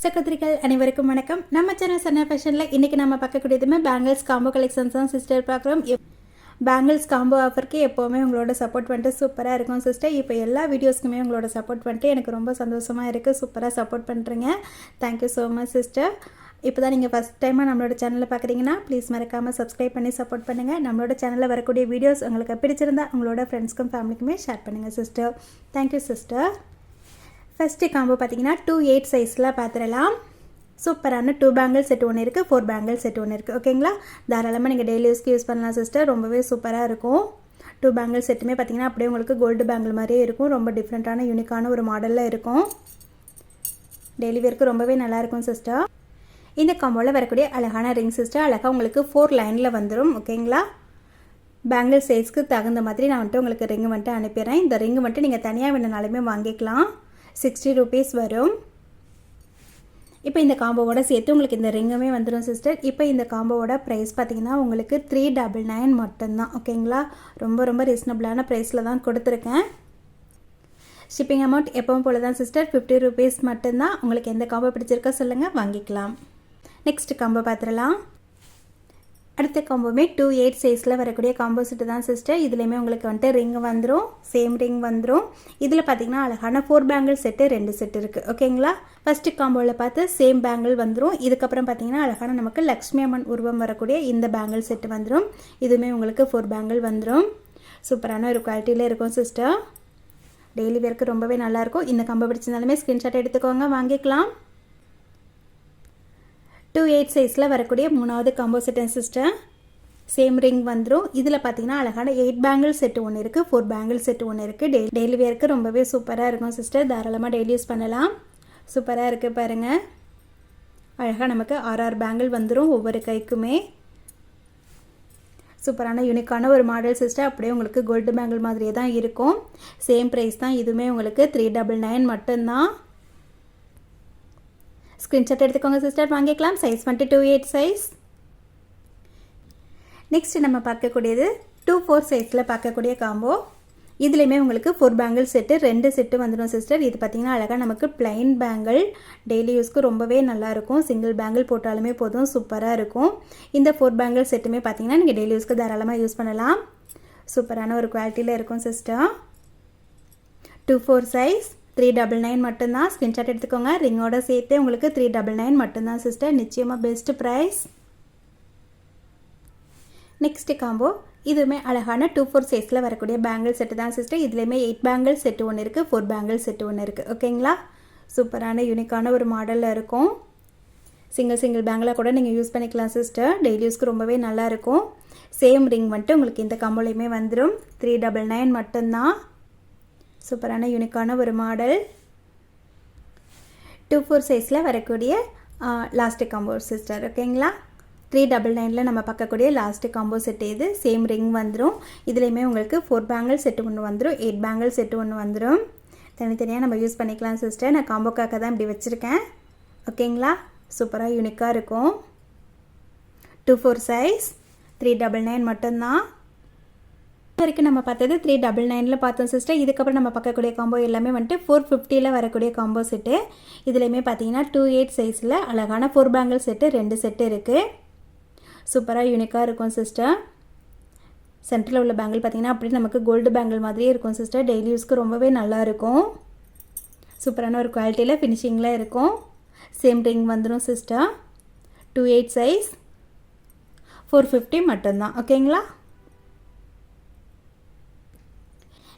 சகோதரிகள் அனைவருக்கும் வணக்கம். நம்ம சேனல் சன்னா ஃபேஷனில் இன்றைக்கி நம்ம பார்க்கக்கூடியதுமே பேங்கிள்ஸ் காம்போ கலெக்ஷன்ஸ் தான் சிஸ்டர் பார்க்குறோம். பேங்கிள்ஸ் காம்போ ஆஃபருக்கு எப்போவுமே உங்களோட சப்போர்ட் பண்ணிட்டு சூப்பராக இருக்கும் சிஸ்டர். இப்போ எல்லா வீடியோஸ்க்குமே உங்களோட சப்போர்ட் பண்ணிட்டு எனக்கு ரொம்ப சந்தோஷமாக இருக்குது. சூப்பராக சப்போர்ட் பண்ணுறீங்க. Thank you so much sister. இப்போ தான் நீங்கள் ஃபஸ்ட் டைமாக நம்மளோட சேனலில் பார்க்குறீங்கன்னா ப்ளீஸ் மறக்காமல் சப்ஸ்கிரைப் பண்ணி சப்போர்ட் பண்ணுங்கள். நம்மளோட சேனலில் வரக்கூடிய வீடியோஸ் உங்களுக்கு பிடிச்சிருந்தா உங்களோட ஃப்ரெண்ட்ஸ்க்கும் ஃபேமிலிக்குமே ஷேர் பண்ணுங்கள் sister. Thank you sister. First combo பார்த்தீங்கன்னா 2/8 சைஸில் பார்த்துடலாம். சூப்பரான 2 பேங்கிள் செட் ஒன்று இருக்குது, 4 பேங்கிள் செட் ஒன்று இருக்குது. ஓகேங்களா, தாராளமாக நீங்கள் டெய்லி யூஸ்க்கு யூஸ் பண்ணலாம் சிஸ்டர். ரொம்பவே சூப்பராக இருக்கும். 2 பேங்கிள் செட்டுமே பார்த்தீங்கன்னா அப்படியே உங்களுக்கு கோல்டு பேங்கிள் மாதிரியே இருக்கும். ரொம்ப டிஃப்ரெண்ட்டான யூனிக்கான ஒரு மாடலில் இருக்கும். டெய்லி வேர்க்கு ரொம்பவே நல்லாயிருக்கும் சிஸ்டர். இந்த காம்போவில் வரக்கூடிய அழகான ரிங் சிஸ்டர் அழகாக உங்களுக்கு 4 லைனில் வந்துடும். ஓகேங்களா, பேங்கிள் சைஸ்க்கு தகுந்த மாதிரி நான் வந்துட்டு உங்களுக்கு ரிங்கு வந்துட்டு அனுப்பிடுறேன். இந்த ரிங்கு வந்துட்டு நீங்கள் தனியாக வேணுனாலுமே வாங்கிக்கலாம். 60 ரூபீஸ் வரும். இப்போ இந்த காம்போவோட சேர்த்து உங்களுக்கு இந்த ரிங்குமே வந்துடும் சிஸ்டர். இப்போ இந்த காம்போவோட ப்ரைஸ் பார்த்தீங்கன்னா உங்களுக்கு 399 மட்டும்தான். ஓகேங்களா, ரொம்ப ரொம்ப ரீசனபிளான ப்ரைஸில் தான் கொடுத்துருக்கேன். ஷிப்பிங் அமௌண்ட் எப்பவும் போல தான் சிஸ்டர், 50 ரூபீஸ் மட்டும்தான். உங்களுக்கு எந்த காம்போ பிடிச்சிருக்கோ சொல்லுங்கள், வாங்கிக்கலாம். நெக்ஸ்ட் காம்போ பார்த்துடலாம். அடுத்த காம்போவுமே 2/8 சைஸில் வரக்கூடிய காம்போ செட்டு தான் சிஸ்டர். இதுலேயுமே உங்களுக்கு வந்துட்டு ரிங் வந்துடும், சேம் ரிங் வந்துடும். இதில் பார்த்தீங்கன்னா அழகான 4 பேங்கிள் செட்டு 2 செட் இருக்குது. ஓகேங்களா, ஃபஸ்ட்டு காம்போவில் பார்த்து சேம் பேங்கிள் வந்துடும். இதுக்கப்புறம் பார்த்தீங்கன்னா அழகான நமக்கு லக்ஷ்மி அம்மன் உருவம் வரக்கூடிய இந்த பேங்கிள் செட்டு வந்துடும். இதுவுமே உங்களுக்கு 4 பேங்கிள் வந்துடும். சூப்பரான ஒரு குவாலிட்டியில் இருக்கும் சிஸ்டர். டெய்லி வேர்க்கு ரொம்பவே நல்லாயிருக்கும். இந்த காம்போ பிடிச்சிருந்தாலுமே ஸ்க்ரீன்ஷாட் எடுத்துக்கோங்க, வாங்கிக்கலாம். 2/8 சைஸில் வரக்கூடிய 3வது combo set sister. Same ring வந்துடும். இதில் பார்த்தீங்கன்னா அழகான 8 பேங்கிள் செட்டு ஒன்று இருக்குது, 4 பேங்கிள் செட்டு ஒன்று இருக்குது. டெய்லி வேர்க்கு ரொம்பவே சூப்பராக இருக்கும் சிஸ்டர். தாராளமாக டெய்லி யூஸ் பண்ணலாம். சூப்பராக இருக்குது பாருங்கள். அழகாக நமக்கு 6 பேங்கிள் வந்துடும் ஒவ்வொரு கைக்குமே. சூப்பரான யூனிக்கான ஒரு மாடல் சிஸ்டர். அப்படியே உங்களுக்கு கோல்டு பேங்கிள் மாதிரியே தான் இருக்கும். சேம் ப்ரைஸ் தான். இதுவுமே உங்களுக்கு 399 மட்டும்தான். ஸ்க்ரீன்ஷாட் எடுத்துக்கோங்க சிஸ்டர், வாங்கிக்கலாம். சைஸ் வந்துட்டு 2/8 சைஸ். நெக்ஸ்ட் நம்ம பார்க்கக்கூடியது 2/4 சைஸில் பார்க்கக்கூடிய காம்போ. இதுலேயுமே உங்களுக்கு 4 பேங்கிள் செட்டு 2 செட்டு வந்துடும் சிஸ்டர். இது பார்த்திங்கன்னா அழகாக நமக்கு பிளைன் பேங்கிள், டெய்லி யூஸ்க்கு ரொம்பவே நல்லாயிருக்கும். சிங்கிள் பேங்கிள் போட்டாலுமே போதும், சூப்பராக இருக்கும். இந்த 4 பேங்கிள் செட்டுமே பார்த்திங்கன்னா நீங்கள் டெய்லி யூஸ்க்கு தாராளமாக யூஸ் பண்ணலாம். சூப்பரான ஒரு குவாலிட்டியில் இருக்கும் சிஸ்டர். 2/4 சைஸ் 399 மட்டும்தான். ஸ்க்ரீன்ஷாட் எடுத்துக்கோங்க. ரிங்கோட சேர்த்து உங்களுக்கு 399 மட்டும்தான் சிஸ்டர். நிச்சயமாக பெஸ்ட் ப்ரைஸ். நெக்ஸ்ட் காம்போ இதுவுமே அழகான 2/4 சைஸில் வரக்கூடிய பேங்கிள் செட்டு தான் சிஸ்டர். இதுலேயுமே 8 பேங்கிள் செட்டு ஒன்று இருக்குது, 4 பேங்கிள் செட்டு ஒன்று இருக்குது. ஓகேங்களா, சூப்பரான யூனிக்கான ஒரு மாடலில் இருக்கும். சிங்கிள் பேங்கிளாக கூட நீங்கள் யூஸ் பண்ணிக்கலாம் சிஸ்டர். டெய்லி யூஸ்க்கு ரொம்பவே நல்லாயிருக்கும். சேம் ரிங் வந்துட்டு உங்களுக்கு இந்த காம்போலையுமே வந்துடும். 399 மட்டும்தான். சூப்பரான யூனிக்கான ஒரு மாடல். 2/4 சைஸில் வரக்கூடிய லாஸ்ட்டு காம்போ சிஸ்டர். ஓகேங்களா, 399 நம்ம பார்க்கக்கூடிய லாஸ்ட்டு காம்போ செட்டு இது. சேம் ரிங் வந்துடும். இதுலேயுமே உங்களுக்கு 4 பேங்கிள் செட்டு ஒன்று வந்துடும், 8 பேங்கிள் செட்டு ஒன்று வந்துடும். தனித்தனியாக நம்ம யூஸ் பண்ணிக்கலாம் சிஸ்டர். நான் காம்போக்காக தான் இப்படி வச்சுருக்கேன். ஓகேங்களா, சூப்பராக யூனிக்காக இருக்கும். 2/4 சைஸ் 399 மட்டும்தான். வரைக்கும் நம்ம பார்த்தது 399 பார்த்தோம் சிஸ்டர். இதுக்கப்புறம் நம்ம பார்க்கக்கூடிய காம்போ எல்லாமே வந்துட்டு 450 வரக்கூடிய காம்போ செட்டு. இதுலேயுமே பார்த்தீங்கன்னா 2/8 சைஸில் அழகான 4 பேங்கிள் செட்டு 2 செட்டு இருக்குது. சூப்பராக யூனிக்காக இருக்கும் சிஸ்டர். சென்டரில் உள்ள பேங்கிள் பார்த்தீங்கன்னா அப்படியே நமக்கு கோல்டு பேங்கிள் மாதிரியே இருக்கும் சிஸ்டர். டெய்லி யூஸ்க்கு ரொம்பவே நல்லாயிருக்கும். சூப்பரான ஒரு குவாலிட்டியில் ஃபினிஷிங்கில் இருக்கும். சேம் ரிங் வந்துடும் சிஸ்டர். 2/8 சைஸ் 450 மட்டும்தான். ஓகேங்களா,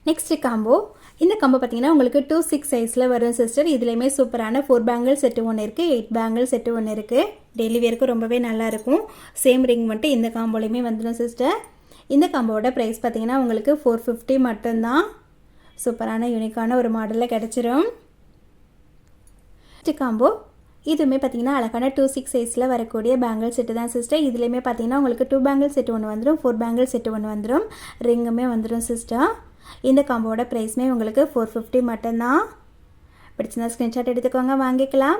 நெக்ஸ்ட் காம்போ. இந்த காம்போ பார்த்தீங்கன்னா உங்களுக்கு 2/6 சைஸில் வரும் சிஸ்டர். இதுலேயுமே சூப்பரான 4 பேங்கிள் செட்டு ஒன்று இருக்குது, 8 பேங்கிள் செட்டு ஒன்று இருக்குது. டெய்லி வேர்க்கு ரொம்பவே நல்லாயிருக்கும். சேம் ரிங் வந்துட்டு இந்த காம்போலையுமே வந்துடும் சிஸ்டர். இந்த காம்போவோட ப்ரைஸ் பார்த்தீங்கன்னா உங்களுக்கு 450 மட்டும்தான். சூப்பரான யூனிக்கான ஒரு மாடலில் கிடச்சிரும். நெக்ஸ்ட் காம்போ இதுவுமே பார்த்தீங்கன்னா அழகான 2/6 சைஸில் வரக்கூடிய பேங்கிள் செட்டு தான் சிஸ்டர். இதுலேயுமே பார்த்தீங்கன்னா உங்களுக்கு 2 பேங்கிள் செட்டு ஒன்று வந்துடும், 4 பேங்கிள் செட்டு ஒன்று வந்துடும், ரிங்குமே வந்துடும் சிஸ்டர். இந்த காம்போவோட ப்ரைஸ்மே உங்களுக்கு 450 மட்டும்தான். பிடிச்சிருந்தா ஸ்க்ரீன்ஷாட் எடுத்துக்கோங்க, வாங்கிக்கலாம்.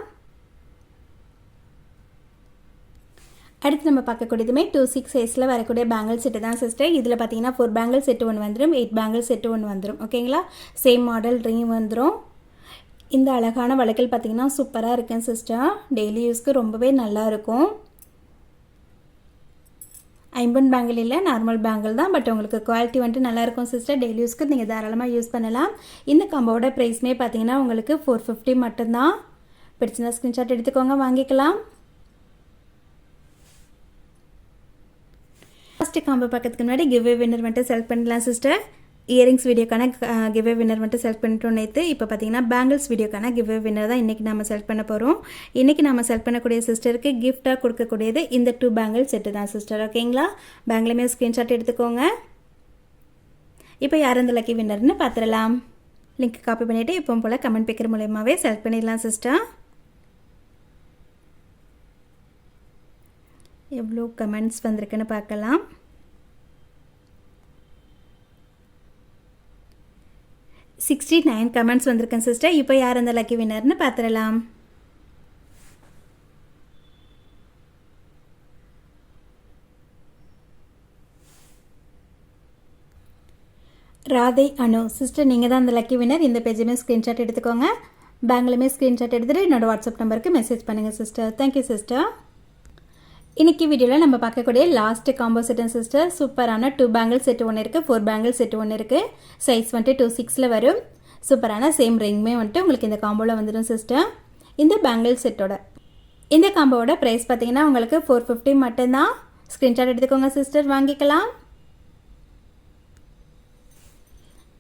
அடுத்து நம்ம பார்க்கக்கூடியதுமே 2/6 சைஸில் வரக்கூடிய பேங்கிள் செட்டு தான் சிஸ்டர். இதில் பார்த்தீங்கன்னா 4 பேங்கிள் செட்டு ஒன்று வந்துடும், 8 பேங்கிள் செட்டு ஒன்று வந்துடும். ஓகேங்களா, சேம் மாடல் ரிங் வந்துடும். இந்த அழகான வளைக்கல் பார்த்திங்கன்னா சூப்பராக இருக்குங்க சிஸ்டர். டெய்லி யூஸ்க்கு ரொம்பவே நல்லாயிருக்கும். ஐம்பன் பேங்கிள் இல்லை, நார்மல் பேங்கிள் தான். பட் உங்களுக்கு குவாலிட்டி வந்துட்டு நல்லாயிருக்கும் சிஸ்டர். டெய்லி யூஸ்க்கு நீங்கள் தாராளமாக யூஸ் பண்ணலாம். இந்த காம்போட ப்ரைஸ்மே பார்த்தீங்கன்னா உங்களுக்கு 450 மட்டும்தான். பிடிச்சிருந்தா ஸ்க்ரீன்ஷாட் எடுத்துக்கோங்க, வாங்கிக்கலாம். ஃபஸ்ட்டு காம்போ பார்க்கறதுக்கு முன்னாடி கிவ்வே வின்னர் வந்துட்டு செலக்ட் பண்ணலாம் சிஸ்டர். இயரிங்ஸ் வீடியோக்கான கிவ்வே வின்னர் வந்துட்டு செலக்ட் பண்ணிட்டோம் நேற்று. இப்போ பார்த்தீங்கன்னா பேங்கிள்ஸ் வீடியோக்கான கிவ்வே வின்னர் தான் இன்றைக்கி நம்ம செலக்ட் பண்ண போகிறோம். இன்றைக்கி நம்ம செலக்ட் பண்ணக்கூடிய சிஸ்டருக்கு கிஃப்டாக கொடுக்கக்கூடியது இந்த 2 பேங்கிள் செட்டு தான் சிஸ்டர். ஓகேங்களா? பேங்கிலுமே ஸ்க்ரீன்ஷாட் எடுத்துக்கோங்க. இப்போ யார் அந்த லக்கி வின்னர்னு பார்த்துடலாம். லிங்க் காப்பி பண்ணிவிட்டு இப்போ போல் கமெண்ட் பிக்கர் மூலயமாவே செலக்ட் பண்ணிடலாம் சிஸ்டர். எவ்வளோ கமெண்ட்ஸ் வந்திருக்குன்னு பார்க்கலாம். $69 கமெண்ட்ஸ் வந்திருக்கேன் சிஸ்டர். இப்போ யார் அந்த லக்கி வின்னர்னு பார்த்துடலாம். ராதை அனு சிஸ்டர், நீங்கள் தான் அந்த லக்கி வின்னர். இந்த பேஜுமே ஸ்க்ரீன்ஷாட் எடுத்துக்கோங்க. பேங்கிலுமே ஸ்க்ரீன்ஷாட் எடுத்துகிட்டு என்னோடய வாட்ஸ்அப் நம்பருக்கு மெசேஜ் பண்ணுங்கள் சிஸ்டர். Thank you sister. இன்றைக்கி வீடியோவில் நம்ம பார்க்கக்கூடிய லாஸ்ட்டு காம்போ செட்டு சிஸ்டர். சூப்பரான 2 பேங்கிள் செட்டு ஒன்று இருக்குது, 4 பேங்கிள் செட்டு ஒன்று இருக்குது. சைஸ் வந்துட்டு 2/6 வரும். சூப்பரான சேம் ரிங்குமே வந்துட்டு உங்களுக்கு இந்த காம்போவில் வந்துடும் சிஸ்டர். இந்த பேங்கிள் செட்டோட இந்த காம்போவோட ப்ரைஸ் பார்த்தீங்கன்னா உங்களுக்கு 450 மட்டும்தான். ஸ்க்ரீன்ஷாட் எடுத்துக்கோங்க சிஸ்டர், வாங்கிக்கலாம்.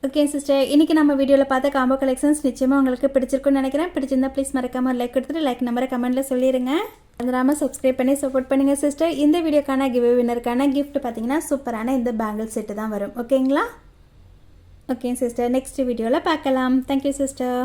ஓகே சிஸ்டர், இன்றைக்கி நம்ம வீடியோவில் பார்த்த காம்போ கலெக்ஷன்ஸ் நிச்சயமாக உங்களுக்கு பிடிச்சிருக்குன்னு நினைக்கிறேன். பிடிச்சிருந்தா ப்ளீஸ் மறக்காமல் லைக் கொடுத்துட்டு லைக் நம்பரை கமெண்ட்டில் சொல்லிடுங்க. மறந்துடாமல் சப்ஸ்கிரைப் பண்ணி சப்போர்ட் பண்ணுங்கள் சிஸ்டர். இந்த வீடியோக்கான கிவ்வே வின்னருக்கான கிஃப்ட் பார்த்தீங்கன்னா சூப்பரான இந்த பேங்கிள் செட்டு தான் வரும். ஓகேங்களா? ஓகே சிஸ்டர், நெக்ஸ்ட் வீடியோவில் பார்க்கலாம். Thank you sister.